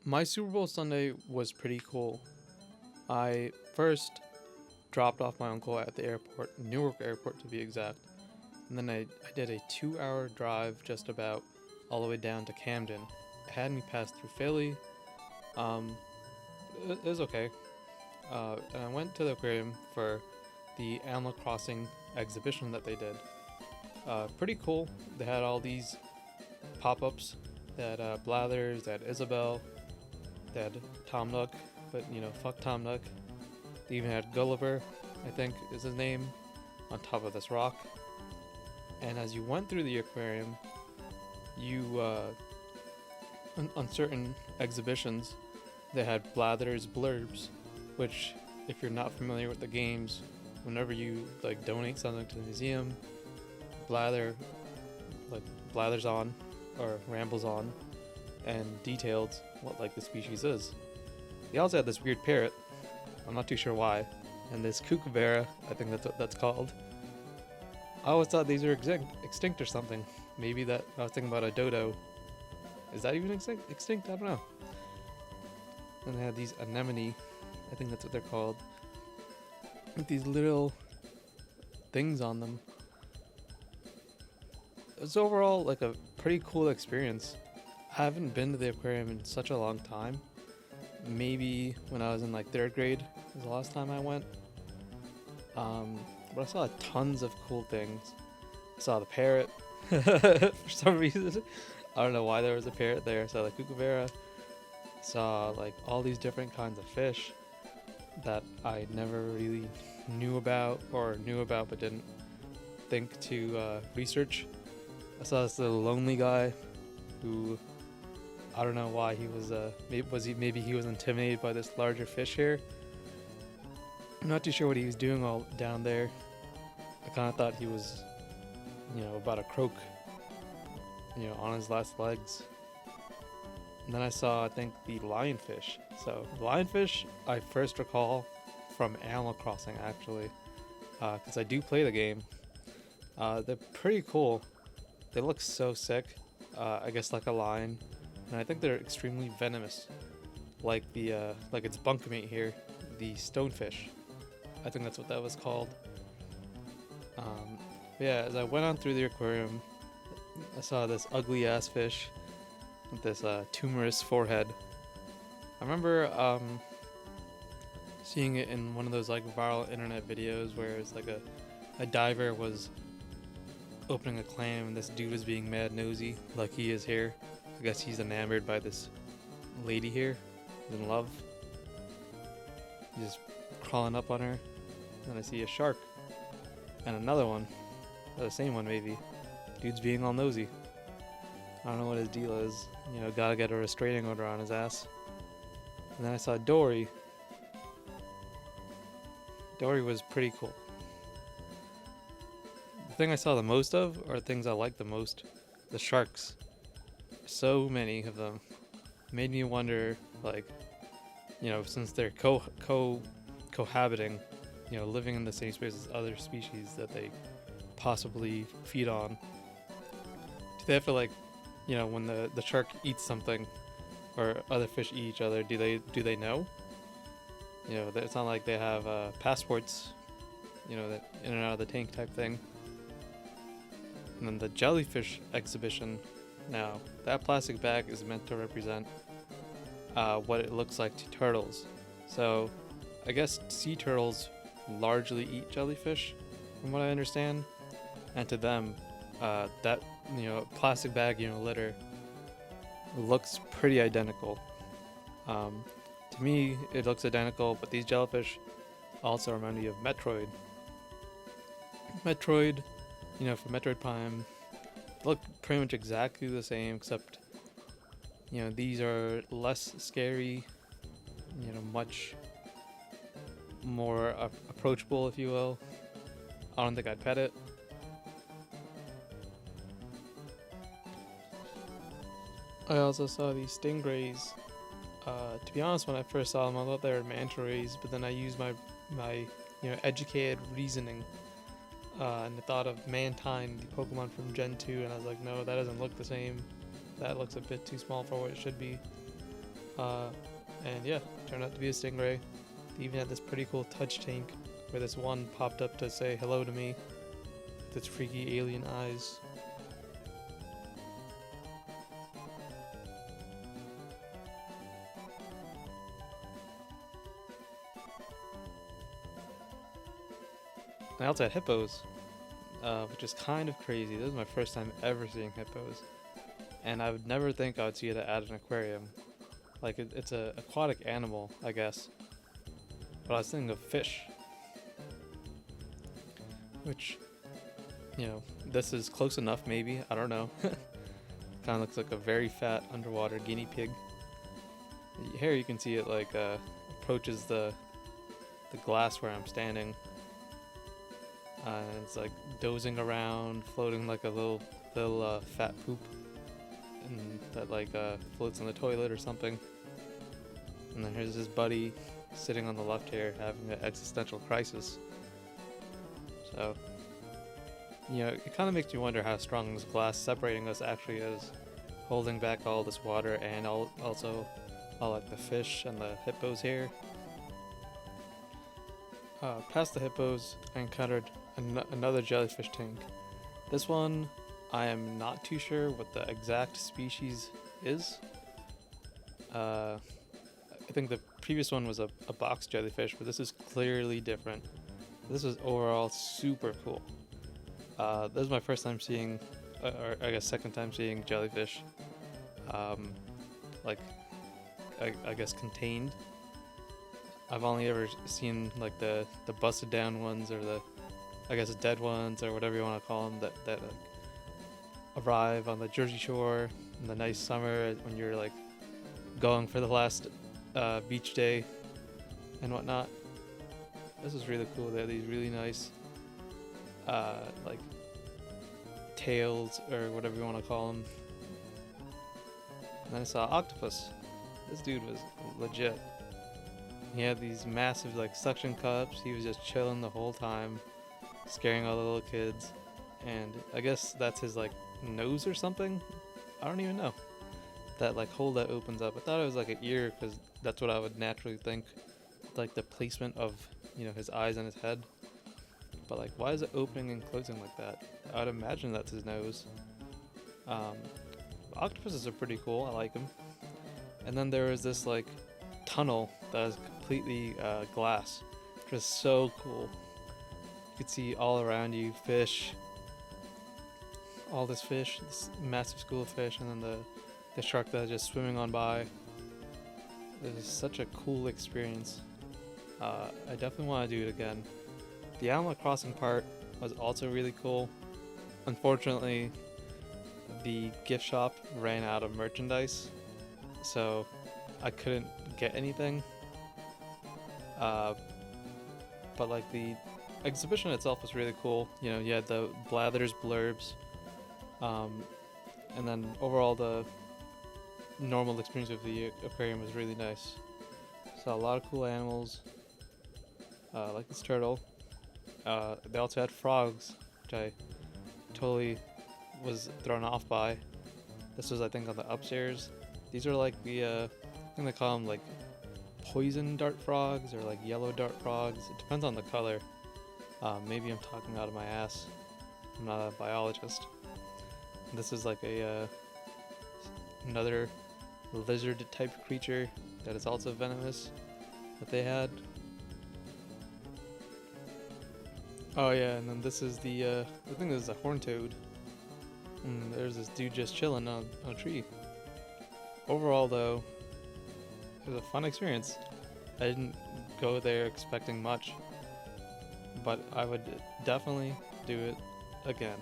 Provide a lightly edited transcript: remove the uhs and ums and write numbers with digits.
My Super Bowl Sunday was pretty cool. I first dropped off my uncle at the airport, Newark Airport to be exact, and then I did a 2 hour drive just about all the way down to Camden. It had me pass through Philly. Um, it was okay. And I went to the aquarium for the Animal Crossing exhibition that they did. Pretty cool. They had all these pop ups. They had Blathers, they had Isabelle, they had Tom Nook, but fuck Tom Nook. They even had Gulliver, I think is his name, on top of this rock. And as you went through the aquarium, you on certain exhibitions, they had Blathers blurbs, which, if you're not familiar with the games, whenever you like donate something to the museum, Blather like blathers on or rambles on and detailed what like the species is. They also had this weird parrot. I'm not too sure why, and this kookaburra. I think that's what that's called. I always thought these were extinct or something. Maybe that I was thinking about a dodo. Is that even extinct? I don't know. And they had these anemone. I think that's what they're called. With these little things on them. It was overall like a pretty cool experience. I haven't been to the aquarium in such a long time. Maybe when I was in like third grade was the last time I went. But I saw tons of cool things. I saw the parrot for some reason. I don't know why there was a parrot there. I saw the kookaburra. Saw like all these different kinds of fish that I never really knew about but didn't think to research. I saw this little lonely guy who I don't know why he was maybe he was intimidated by this larger fish here. I'm not too sure what he was doing all down there. I kind of thought he was about to croak on his last legs. And then I saw, I think, the lionfish. So the lionfish I first recall from Animal Crossing, actually, because I do play the game. They're pretty cool. They look so sick. I guess like a lion, and I think they're extremely venomous, like like its bunkmate here, the stonefish. I think that's what that was called. Yeah, as I went on through the aquarium, I saw this ugly ass fish with this tumorous forehead. I remember seeing it in one of those like viral internet videos where it's like a diver was opening a clam and this dude was being mad nosy like he is here. I guess he's enamored by this lady here. He's in love. He's just crawling up on her. Then I see a shark and another one. The same one maybe. Dude's being all nosy. I don't know what his deal is. Gotta get a restraining order on his ass. And then I saw Dory. Dory was pretty cool. The thing I saw the most of are things I like the most. The sharks. So many of them. Made me wonder, like, since they're cohabiting, living in the same space as other species that they possibly feed on. Do they have to like, when the shark eats something, or other fish eat each other? Do they know? It's not like they have passports. That in and out of the tank type thing. And then the jellyfish exhibition. Now that plastic bag is meant to represent what it looks like to turtles. So I guess sea turtles largely eat jellyfish, from what I understand. And to them, that plastic bag litter looks pretty identical. To me, it looks identical, but these jellyfish also remind me of Metroid. For Metroid Prime, look pretty much exactly the same, except these are less scary, much more approachable, if you will. I don't think I'd pet it. I also saw these stingrays. To be honest, when I first saw them, I thought they were manta rays, but then I used my educated reasoning and the thought of Mantine, the Pokemon from Gen 2, and I was like, no, that doesn't look the same. That looks a bit too small for what it should be. Uh, and yeah, turned out to be a stingray. They even had this pretty cool touch tank where this one popped up to say hello to me with its freaky alien eyes. I also had hippos, which is kind of crazy. This is my first time ever seeing hippos, and I would never think I would see it at an aquarium. Like it's a aquatic animal, I guess, but I was thinking of fish, which, you know, this is close enough. Maybe, I don't know. Kind of looks like a very fat underwater guinea pig. Here you can see it like approaches the glass where I'm standing. And it's like dozing around, floating like a little fat poop, and that like floats on the toilet or something. And then here's his buddy sitting on the left here having an existential crisis. So, you know, it kind of makes me wonder how strong this glass separating us actually is, holding back all this water and also all like the fish and the hippos here. Past the hippos, I encountered another jellyfish tank. This one, I am not too sure what the exact species is. I think the previous one was a box jellyfish, but this is clearly different. This is overall super cool. This is my first time seeing, or I guess second time seeing jellyfish, like, I guess contained. I've only ever seen like the busted down ones, or the, I guess, dead ones, or whatever you want to call them, that like, arrive on the Jersey Shore in the nice summer when you're like going for the last beach day and whatnot. This is really cool. They have these really nice like tails, or whatever you want to call them. And then I saw octopus. This dude was legit. He had these massive like suction cups. He was just chilling the whole time, scaring all the little kids. And I guess that's his like nose or something. I don't even know. That like hole that opens up. I thought it was like an ear, because that's what I would naturally think, like the placement of, you know, his eyes and his head. But like, why is it opening and closing like that? I would imagine that's his nose. Octopuses are pretty cool. I like them. And then there was this like tunnel that is completely glass, which is so cool. You could see all around you fish, all this fish, this massive school of fish, and then the shark that is just swimming on by. It was such a cool experience. I definitely want to do it again. The Animal Crossing part was also really cool. Unfortunately, the gift shop ran out of merchandise, so I couldn't get anything. But like the exhibition itself was really cool. You know, you had the Blathers blurbs, and then overall the normal experience of the aquarium was really nice. Saw a lot of cool animals, like this turtle. They also had frogs, which I totally was thrown off by. This was, I think, on the upstairs. These are like the, I think they call them like poison dart frogs, or like yellow dart frogs. It depends on the color. Maybe I'm talking out of my ass. I'm not a biologist. This is like a another lizard type creature that is also venomous that they had. Oh yeah, and then this is the, I think this is a horned toad. And there's this dude just chilling on a tree. Overall though, it was a fun experience. I didn't go there expecting much, but I would definitely do it again.